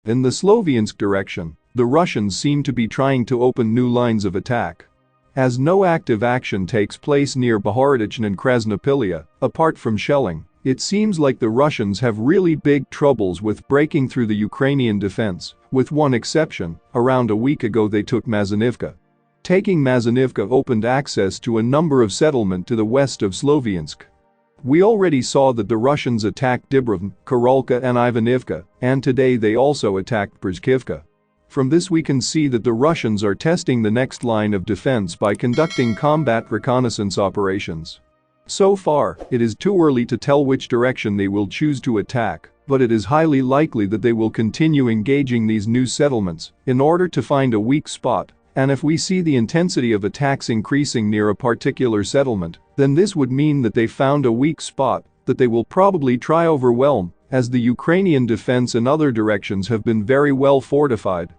In the Sloviansk direction, the Russians seem to be trying to open new lines of attack. As no active action takes place near Bohorodich and Krasnopilya, apart from shelling, it seems like the Russians have really big troubles with breaking through the Ukrainian defense, with one exception. Around a week ago they took Mazanivka. Taking Mazanivka opened access to a number of settlements to the west of Sloviansk. We already saw that the Russians attacked Dibrovn, Korolka and Ivanivka, and today they also attacked Przkivka. From this we can see that the Russians are testing the next line of defense by conducting combat reconnaissance operations. So far, it is too early to tell which direction they will choose to attack, but it is highly likely that they will continue engaging these new settlements in order to find a weak spot, and if we see the intensity of attacks increasing near a particular settlement, then this would mean that they found a weak spot that they will probably try overwhelm, as the Ukrainian defense in other directions have been very well fortified.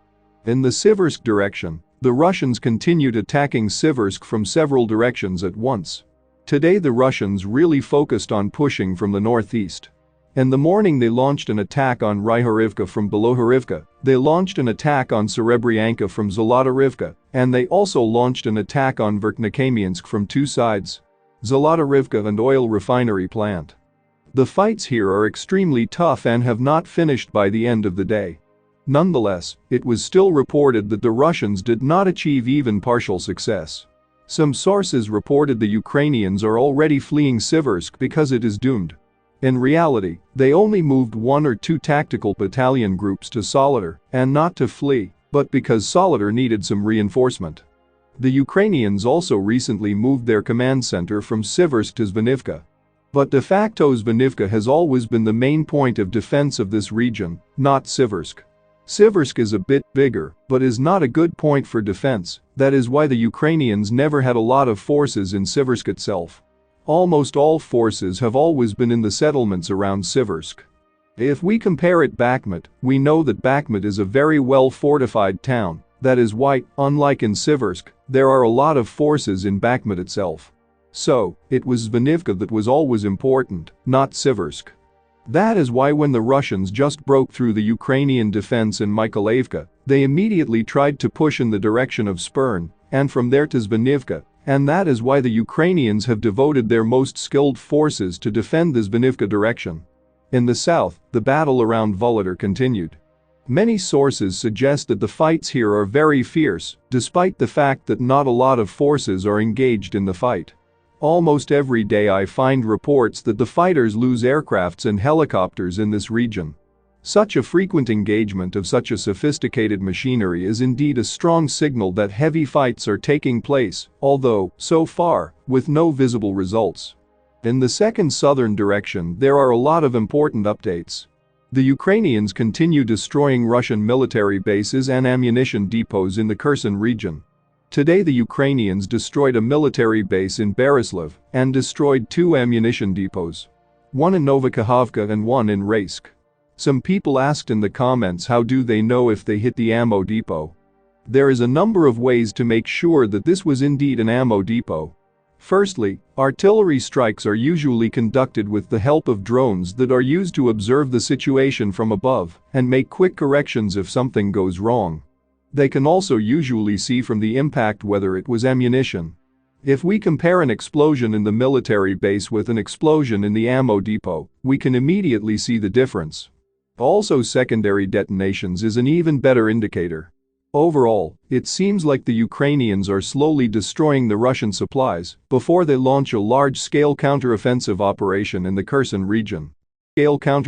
In the Siversk direction, the Russians continued attacking Siversk from several directions at once. Today the Russians really focused on pushing from the northeast. In the morning they launched an attack on Ryhorivka from Belohorivka, they launched an attack on Serebryanka from Zolotarivka, and they also launched an attack on Verkhnekamiansk from two sides. Zolotarivka and oil refinery plant. The fights here are extremely tough and have not finished by the end of the day. Nonetheless, it was still reported that the Russians did not achieve even partial success. Some sources reported the Ukrainians are already fleeing Siversk because it is doomed. In reality, they only moved 1 or 2 tactical battalion groups to Soledar, and not to flee, but because Soledar needed some reinforcement. The Ukrainians also recently moved their command center from Siversk to Zvanivka. But de facto Zvanivka has always been the main point of defense of this region, not Siversk. Siversk is a bit bigger, but is not a good point for defense. That is why the Ukrainians never had a lot of forces in Siversk itself. Almost all forces have always been in the settlements around Siversk. If we compare it to Bakhmut, we know that Bakhmut is a very well fortified town. That is why, unlike in Siversk, there are a lot of forces in Bakhmut itself. So, it was Zvanivka that was always important, not Siversk. That is why when the Russians just broke through the Ukrainian defense in Mykolaievka, they immediately tried to push in the direction of Spern, and from there to Zvanivka, and that is why the Ukrainians have devoted their most skilled forces to defend the Zvanivka direction. In the south, the battle around Volodar continued. Many sources suggest that the fights here are very fierce, despite the fact that not a lot of forces are engaged in the fight. Almost every day I find reports that the fighters lose aircrafts and helicopters in this region. Such a frequent engagement of such a sophisticated machinery is indeed a strong signal that heavy fights are taking place, although, so far, with no visible results. In the second southern direction there are a lot of important updates. The Ukrainians continue destroying Russian military bases and ammunition depots in the Kherson region. Today the Ukrainians destroyed a military base in Berislav and destroyed 2 ammunition depots. One in Novokakhovka and one in Raisk. Some people asked in the comments how do they know if they hit the ammo depot. There is a number of ways to make sure that this was indeed an ammo depot. Firstly, artillery strikes are usually conducted with the help of drones that are used to observe the situation from above and make quick corrections if something goes wrong. They can also usually see from the impact whether it was ammunition. If we compare an explosion in the military base with an explosion in the ammo depot, we can immediately see the difference. Also, secondary detonations is an even better indicator. Overall, it seems like the Ukrainians are slowly destroying the Russian supplies before they launch a large-scale counteroffensive operation in the Kherson region. Scale counter